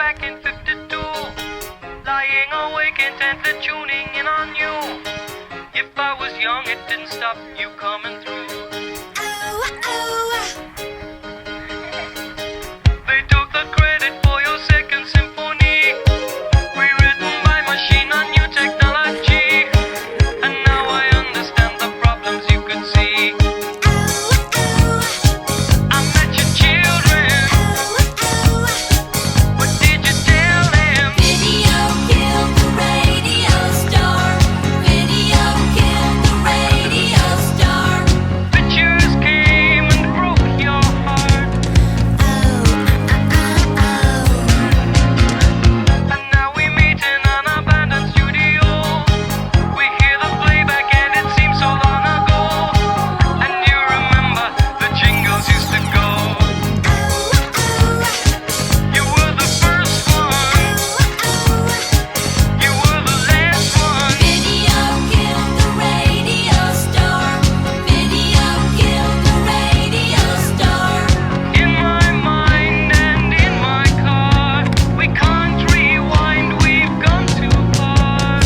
back in 52, lying awake intently tuning in on you. If I was young, it didn't stop you coming through. They took the credit for your second symphony, rewritten by machine on new technology. And now I understand the problems you could see. I met your children. What did you tell them? Video killed the radio star. Video killed the radio star. Pictures came and broke your heart. And now we meet in an abandoned studio. We hear the playback and it seems so long ago. And you remember the jingles used to go. You were the first one. You were the last one. Video killed the radio star. Video killed the radio star. In my mind and in my car, we can't rewind, we've gone too far.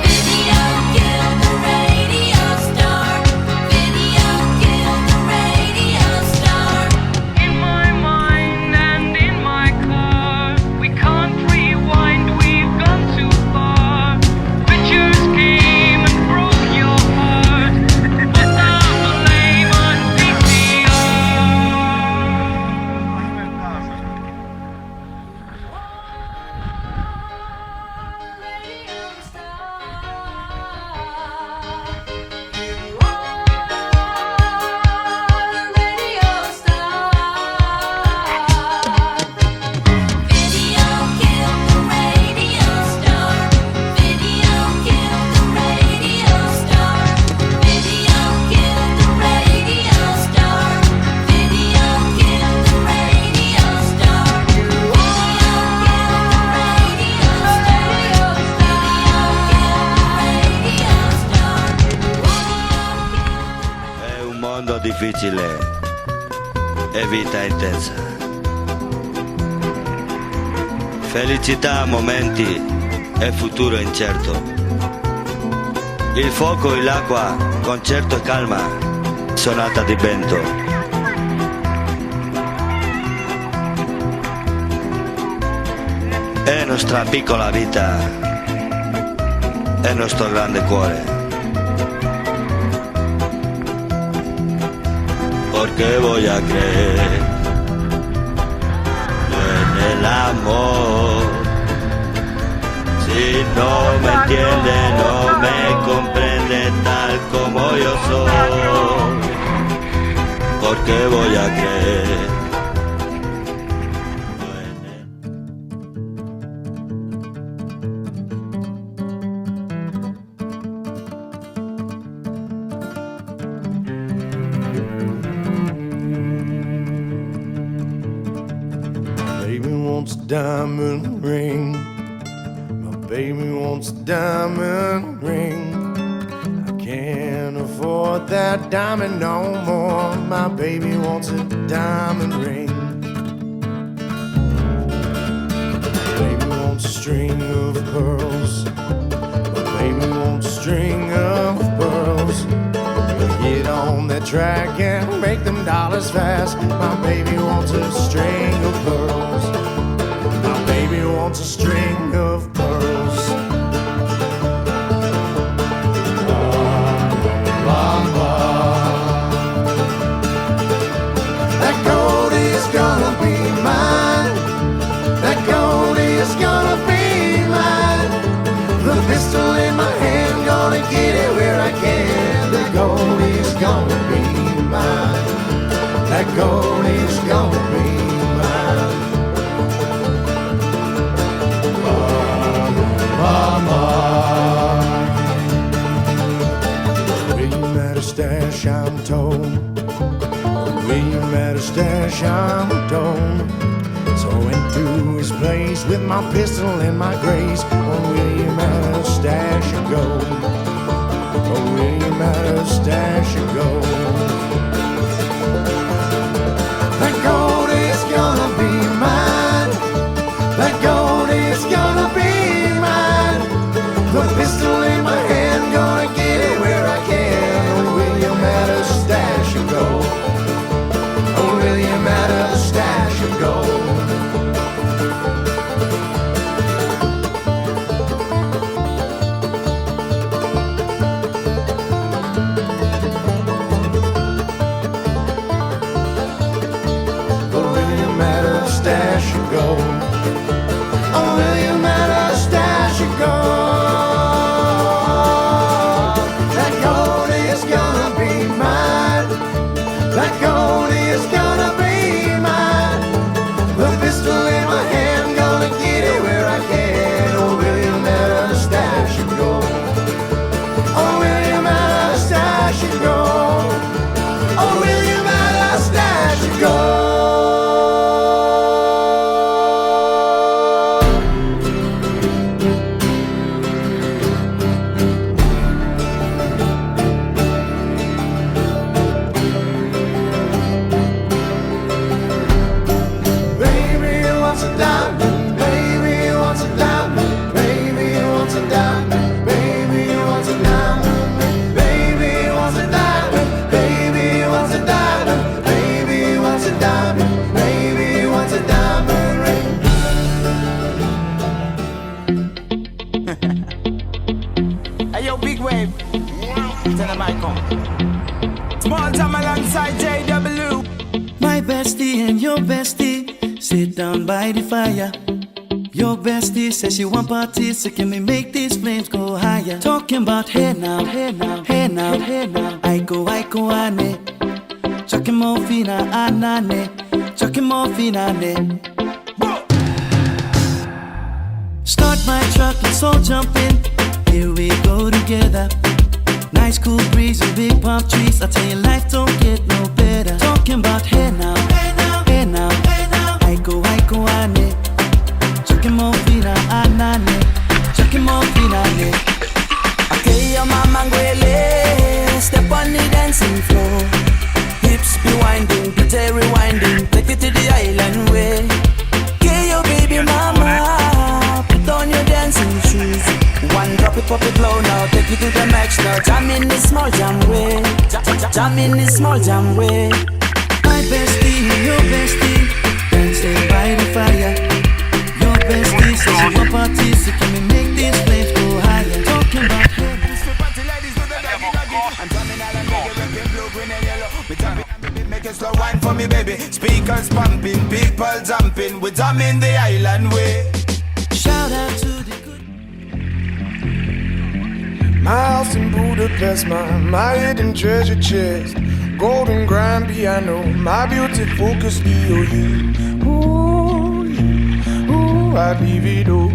Video killed the radio star. Video killed the radio star. In my mind and in my car, we can't rewind, we've gone too far. Pictures came and broke your heart. Put down the blame on VCR. Video killed the radio star. Video killed the radio star. Video killed the radio star. Video killed the radio star. Video È un mondo difficile e vita intensa. Felicità a momenti e futuro incerto. Il fuoco e l'acqua, concerto e calma, sonata di vento. È nostra piccola vita, è nostro grande cuore. Porque voy a creer en el amor. Si no me entiende, no me comprende tal como yo soy. Porque voy a creer. Baby wants a diamond ring. My baby wants a diamond ring. I can't afford that diamond no more. My baby wants a diamond ring. Baby wants a string of pearls. My baby wants a string of pearls. Get on that track and make them dollars fast. My baby wants a string of pearls. My baby wants a string of pearls. That gold is gonna be mine. That gold is gonna be mine. The pistol in my hand, gonna get it where I can. The gold is gonna be mine. That gold is gonna be mine. Mama. stash, I'm told. William had a stash, I'm told. So I went to his place with my pistol and my grace. Oh, William had a stash of gold. Oh, William had a stash of gold. That gold is gonna be mine. That gold is gonna be mine. The pistol in my hand, gonna get it where I can. Oh, William had a stash of gold. Oh, William had a stash of gold. Stash of gold. Oh, William had a stash of gold. That gold is gonna be mine. That gold is gonna be mine. The pistol in my hand, gonna get it where I can. Oh, William had a stash of gold. Oh, William had a stash of gold. Oh, William had a stash of gold. Small time alongside JW. My bestie and your bestie sit down by the fire. Your bestie says she want parties, so can we make these flames go higher? Talking about hey now, hey now, hey now, hey now. I go, ane. Chucking more fina, anane. Chucking more fina, ane. Start my truck, let's all jump in. Here we go together. Nice cool breeze and big palm trees. I tell you, life don't get no better. Talking about hey now, hey now, hey now, hey now. I go, ane. Chucking more fina, anane. Chucking more fina, ane. Okay, your mama ngwele. Step on the dancing floor. Hips be winding, pretty rewinding. Take it to the island way. Okay, your baby mama. Put on your dancing shoes. One drop it, pop it low now. Take it to the max now. Jam in this small jam way. Jam in this small jam way. My bestie and your bestie dancing by the fire. Your bestie says she want parties, so can we make these flames go higher? Talking about hey. Make a slow wine for me, baby. Speakers pumping, people jumping. We jamming the island way. Shout out to the good. My house in Budapest, my hidden treasure chest. Golden grand piano, my beauty focus EOU. Ooh, I'd leave it all.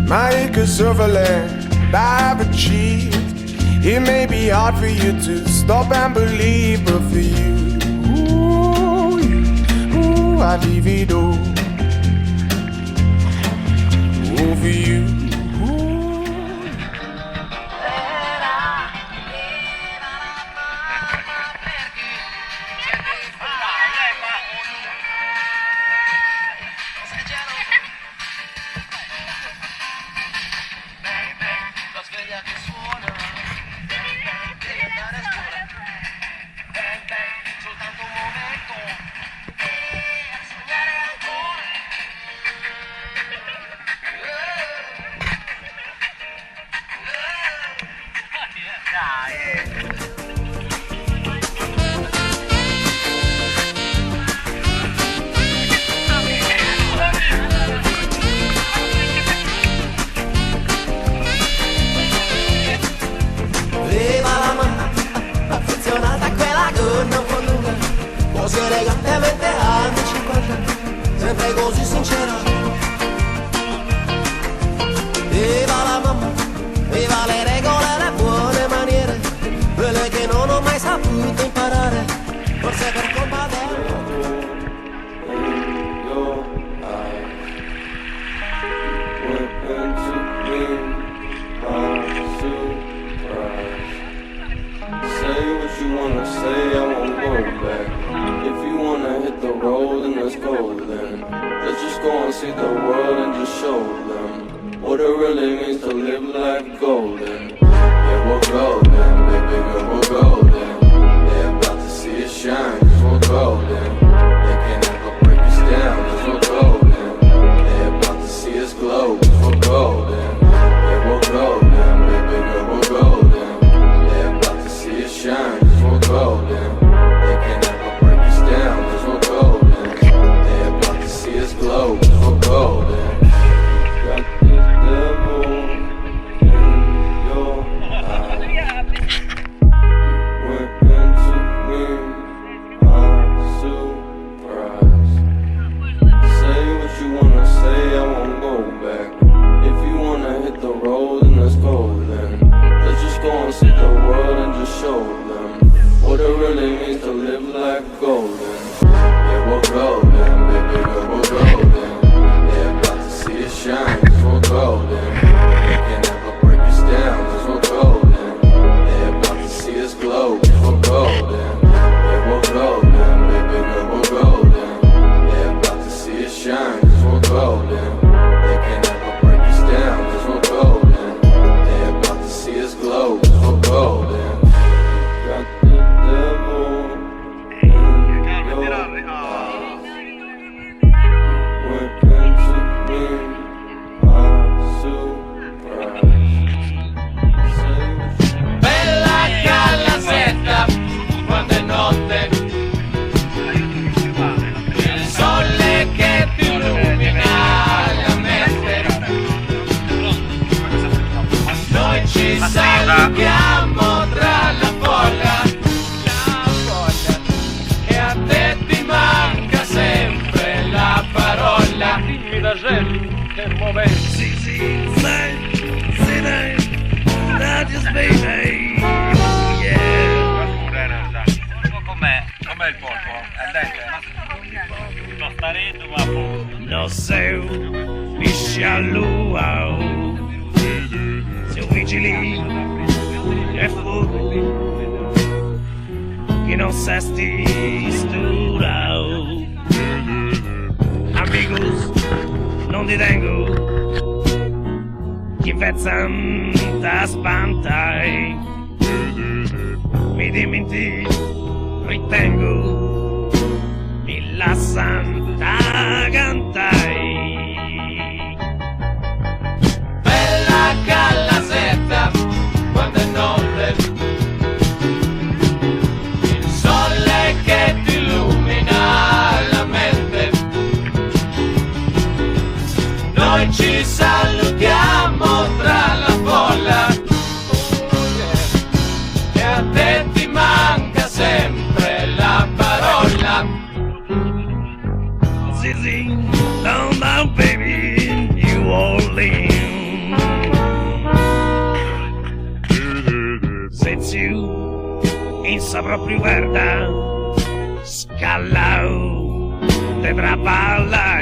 My acres of land I've achieved. It may be hard for you to stop and believe, but for you, ooh, I'd leave it all. Ooh, for you. Poserei até me enterrar no 50, sempre così sincera. Viva la mamma, viva le regole. live life golden. Yeah, we're golden, baby girl, we're golden. They're about to see us shine, cause we're golden. They can't ever break us down, cause we're golden. They're about to see us glow, cause we're golden. Yeah, we're golden, baby girl, we're golden. They're about to see us shine, cause we're golden. They can't ever break us down, cause we're golden. They're about to see us glow, cause we're golden. Got the devil in your eyes. Went into me, I'm surprised. Say what you wanna say, I won't go back. If you wanna hit the road, then let's go then. Let's just go and see the world and just show them what it really means to live life golden. Yeah, we're golden, baby girl, we're golden. They're about to see us shine, cause we're golden. They can never break us down, cause we're golden. They're about to see us glow, cause we're golden. Yeah, we're golden, baby girl, we're golden. They're about to see us shine, cause we're golden. They can never break us down, cause we're golden. They're about to see us glow, cause we're golden. Got the devil in your eyes. Went into me, I'm surprised. Say what you Bella calasetta, quando è notte, il sole che ti illumina la mente. Noi ci salutiamo tra la folla, e a te ti manca sempre la parola. Dimmi da gel, che momento. Com'è il polpo? Al dente? Non sta ridendo ma no seu, piscia lua, seu vigili e fu che non sesti stura. Amigos, non ti tengo, che fezzan da spantai, mi dimenti, ritengo, e la santa cantai. Bella calasetta, quando è notte, il sole che ti illumina la mente. Noi ci salutiamo tra la folla, e a te ti manca sempre la parola. Zizi, down down baby in New Orleans. Se tu in proprio guarda, scalao, te balla.